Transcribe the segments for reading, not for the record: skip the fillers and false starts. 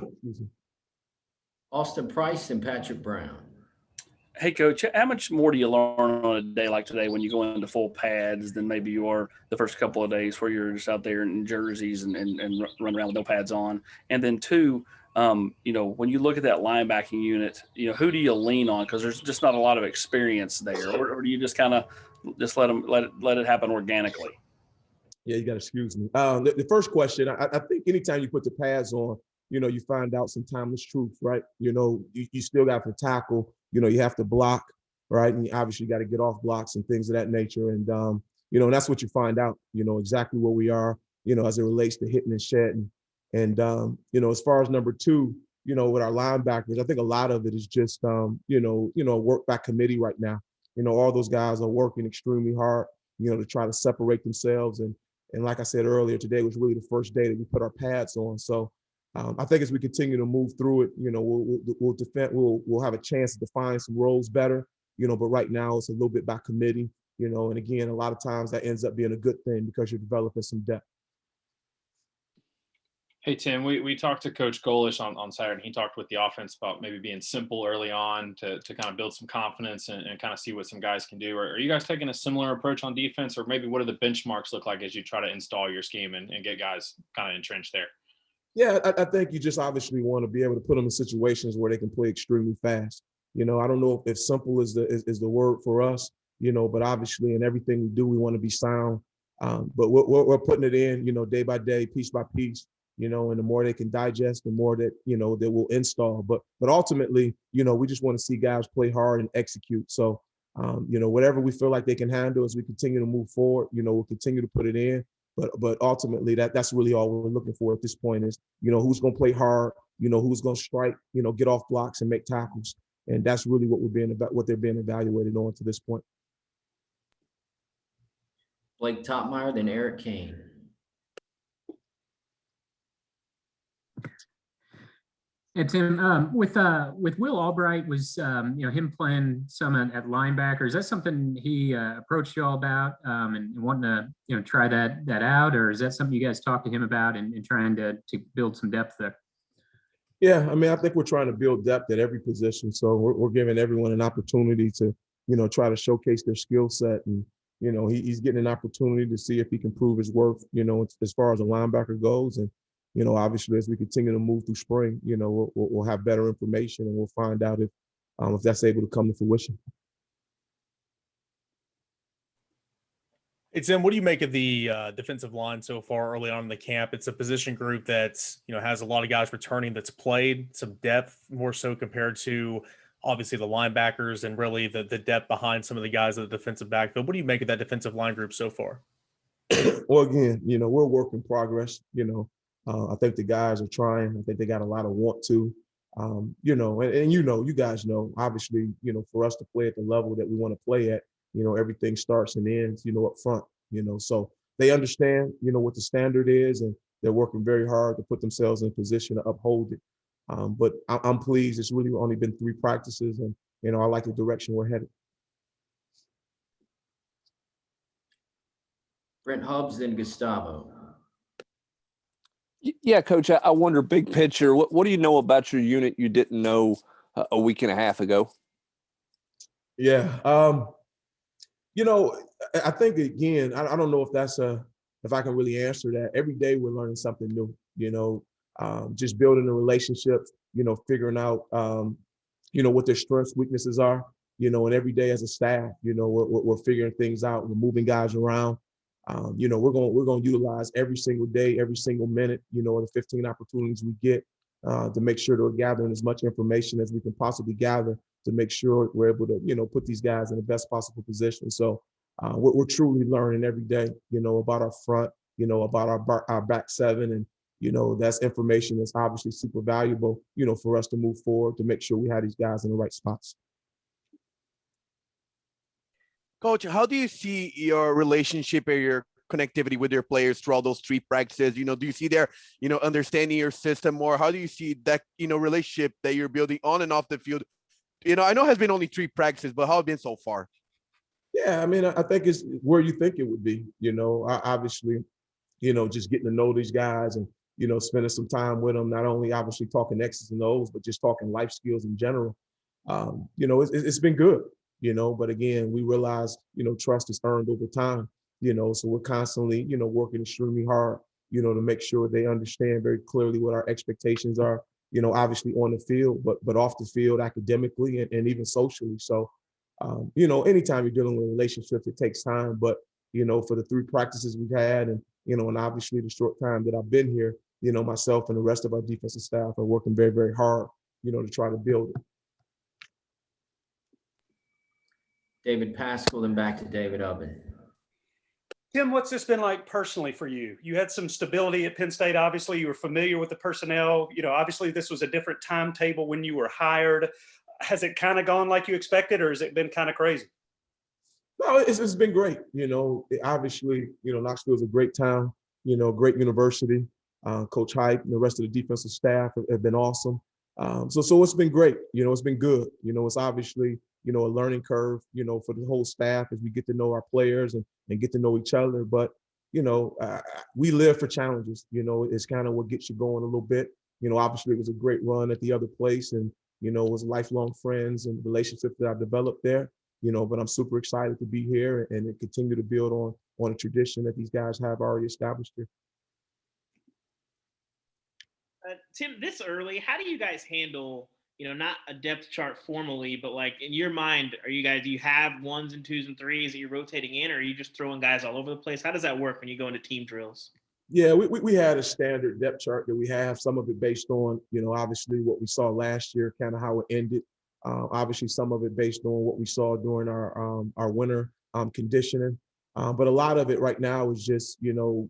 Excuse me. Austin Price and Patrick Brown. Hey, Coach, how much more do you learn on a day like today when you go into full pads than maybe you are the first couple of days where you're just out there in jerseys and run around with no pads on? And then two, when you look at that linebacking unit, who do you lean on? Because there's just not a lot of experience there. Or do you just kind of just let it happen organically? Yeah, you got to excuse me. The first question, I think anytime you put the pads on, you find out some timeless truth, right? You still got to tackle, you have to block, right? And you obviously got to get off blocks and things of that nature. And, that's what you find out, exactly where we are, as it relates to hitting and shedding. And, as far as number two, with our linebackers, I think a lot of it is just, work by committee right now. All those guys are working extremely hard, to try to separate themselves. And like I said earlier, today was really the first day that we put our pads on. So I think as we continue to move through it, we'll defend, we'll have a chance to define some roles better, but right now it's a little bit by committee, and again, a lot of times that ends up being a good thing because you're developing some depth. Hey, Tim, we talked to Coach Golish on Saturday, and he talked with the offense about maybe being simple early on to kind of build some confidence and kind of see what some guys can do. Are you guys taking a similar approach on defense, or maybe what do the benchmarks look like as you try to install your scheme and get guys kind of entrenched there? Yeah, I think you just obviously want to be able to put them in situations where they can play extremely fast. I don't know if simple is the word for us, but obviously in everything we do, we want to be sound. But we're putting it in, day by day, piece by piece. And the more they can digest, the more that, they will install. But ultimately, we just want to see guys play hard and execute. So, whatever we feel like they can handle as we continue to move forward, we'll continue to put it in. But ultimately, that's really all we're looking for at this point is, who's going to play hard, who's going to strike, get off blocks and make tackles. And that's really what they're being evaluated on to this point. Blake Topmeyer, then Eric Kane. And Tim, with Will Albright, was him playing some at linebacker? Is that something he approached you all about and wanting to try that out, or is that something you guys talked to him about and trying to build some depth there? Yeah, I think we're trying to build depth at every position, so we're giving everyone an opportunity to try to showcase their skill set, and he's getting an opportunity to see if he can prove his worth, as far as a linebacker goes. And obviously, as we continue to move through spring, we'll have better information and we'll find out if that's able to come to fruition. Hey, Tim, what do you make of the defensive line so far early on in the camp? It's a position group that's, has a lot of guys returning that's played, some depth more so compared to obviously the linebackers and really the depth behind some of the guys at the defensive backfield. What do you make of that defensive line group so far? Well, again, we're a work in progress, I think the guys are trying. I think they got a lot of want to, and you guys know, obviously, for us to play at the level that we want to play at, everything starts and ends, up front, so they understand, what the standard is, and they're working very hard to put themselves in a position to uphold it. But I'm pleased. It's really only been 3 practices, and, I like the direction we're headed. Brent Hubbs, then Gustavo. Yeah, Coach, I wonder, big picture, what do you know about your unit you didn't know a week and a half ago? Yeah, I think, again, I don't know if I can really answer that. Every day we're learning something new, just building a relationship, figuring out, what their strengths, weaknesses are, and every day as a staff, we're figuring things out. We're moving guys around. We're going to utilize every single day, every single minute, the 15 opportunities we get to make sure that we're gathering as much information as we can possibly gather to make sure we're able to, put these guys in the best possible position. So we're truly learning every day, about our front, about our back seven. And, that's information that's obviously super valuable, for us to move forward to make sure we have these guys in the right spots. Coach, how do you see your relationship or your connectivity with your players through all those 3 practices? Do you see their, understanding your system more? How do you see that, relationship that you're building on and off the field? I know it has been only 3 practices, but how has it been so far? Yeah, I think it's where you think it would be, obviously, just getting to know these guys and, spending some time with them, not only obviously talking X's and O's, but just talking life skills in general. It's been good, but again, we realize, trust is earned over time, so we're constantly, working extremely hard, to make sure they understand very clearly what our expectations are, obviously on the field, but off the field academically and even socially. So, anytime you're dealing with relationships, it takes time, but, for the 3 practices we've had and obviously the short time that I've been here, myself and the rest of our defensive staff are working very, very hard, to try to build it. David Pascal, then back to David Ubben. Tim, what's this been like personally for you? You had some stability at Penn State. Obviously, you were familiar with the personnel. Obviously, this was a different timetable when you were hired. Has it kind of gone like you expected, or has it been kind of crazy? No, it's been great. Obviously, Knoxville's a great town, great university. Coach Hype and the rest of the defensive staff have been awesome. So it's been great. It's been good. It's obviously, a learning curve, for the whole staff as we get to know our players and get to know each other. But, we live for challenges. It's kind of what gets you going a little bit. Obviously it was a great run at the other place and, it was lifelong friends and relationships that I've developed there, but I'm super excited to be here and continue to build on a tradition that these guys have already established here. Tim, this early, how do you guys handle, not a depth chart formally, but like in your mind, do you have 1s and 2s and 3s that you're rotating in, or are you just throwing guys all over the place? How does that work when you go into team drills? Yeah, we had a standard depth chart that we have, some of it based on, obviously what we saw last year, kind of how it ended. Obviously some of it based on what we saw during our winter conditioning. But a lot of it right now is just,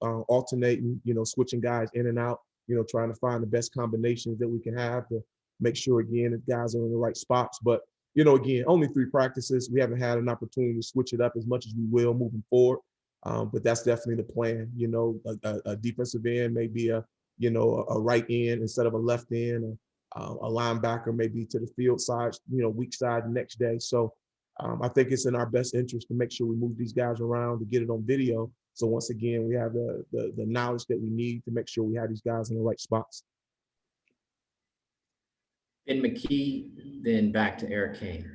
alternating, switching guys in and out, trying to find the best combinations that we can have to make sure, again, that guys are in the right spots. But, again, only 3 practices. We haven't had an opportunity to switch it up as much as we will moving forward. But that's definitely the plan. A defensive end may be a right end instead of a left end. A linebacker may be to the field side, weak side next day. So I think it's in our best interest to make sure we move these guys around to get it on video. So once again, we have the knowledge that we need to make sure we have these guys in the right spots. Ben McKee, then back to Eric Kane.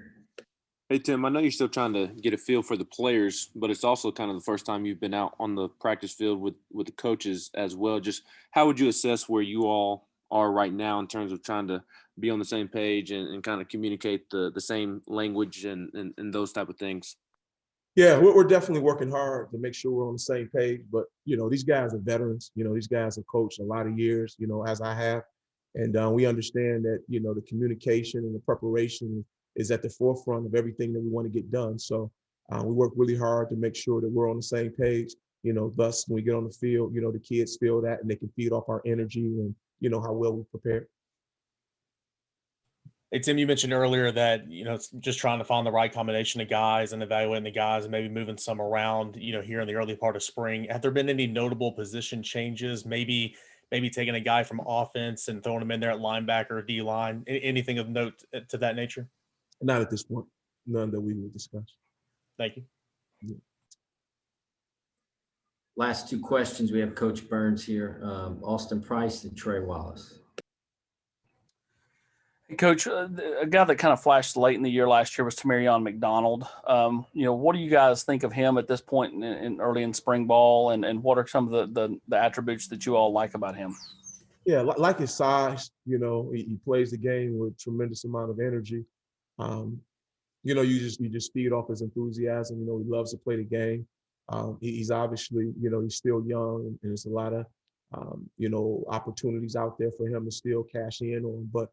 Hey, Tim, I know you're still trying to get a feel for the players, but it's also kind of the first time you've been out on the practice field with the coaches as well. Just how would you assess where you all are right now in terms of trying to be on the same page and kind of communicate the same language and those type of things? Yeah, we're definitely working hard to make sure we're on the same page. But, these guys are veterans. These guys have coached a lot of years, as I have. And we understand that, the communication and the preparation is at the forefront of everything that we want to get done. So we work really hard to make sure that we're on the same page. Thus, when we get on the field, the kids feel that and they can feed off our energy and, how well we prepare. Hey, Tim, you mentioned earlier that, it's just trying to find the right combination of guys and evaluating the guys and maybe moving some around, here in the early part of spring. Have there been any notable position changes, maybe taking a guy from offense and throwing him in there at linebacker or D-line? Anything of note to that nature? Not at this point. None that we will discuss. Thank you. Yeah. Last 2 questions. We have Coach Burns here, Austin Price and Trey Wallace. Hey, Coach, a guy that kind of flashed late in the year last year was Tamarion McDonald. What do you guys think of him at this point in early in spring ball, and what are some of the attributes that you all like about him? Yeah, like his size, he plays the game with tremendous amount of energy. You just feed off his enthusiasm. He loves to play the game. He's obviously, he's still young, and there's a lot of, opportunities out there for him to still cash in on. But,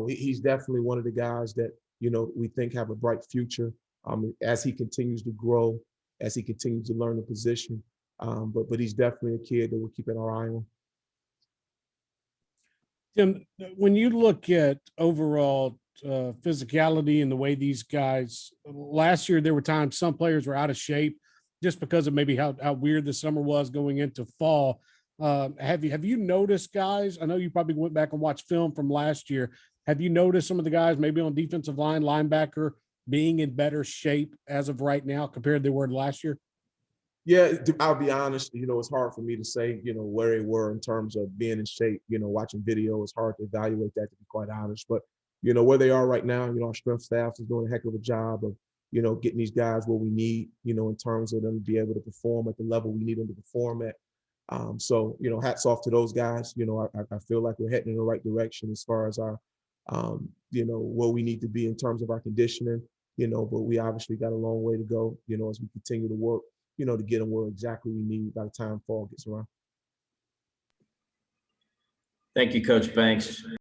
he's definitely one of the guys that, we think have a bright future as he continues to grow, as he continues to learn the position. But he's definitely a kid that we're keeping our eye on. Tim, when you look at overall physicality and the way these guys, last year there were times some players were out of shape just because of maybe how weird the summer was going into fall. Have you noticed guys? I know you probably went back and watched film from last year. Have you noticed some of the guys maybe on defensive line, linebacker, being in better shape as of right now compared to they were last year? Yeah, I'll be honest, it's hard for me to say, where they were in terms of being in shape. Watching video, it's hard to evaluate that, to be quite honest. But, where they are right now, our strength staff is doing a heck of a job of, getting these guys what we need, in terms of them to be able to perform at the level we need them to perform at. So, hats off to those guys. I feel like we're heading in the right direction as far as our, where we need to be in terms of our conditioning, but we obviously got a long way to go, as we continue to work, to get them where exactly we need by the time fall gets around. Thank you, Coach Banks.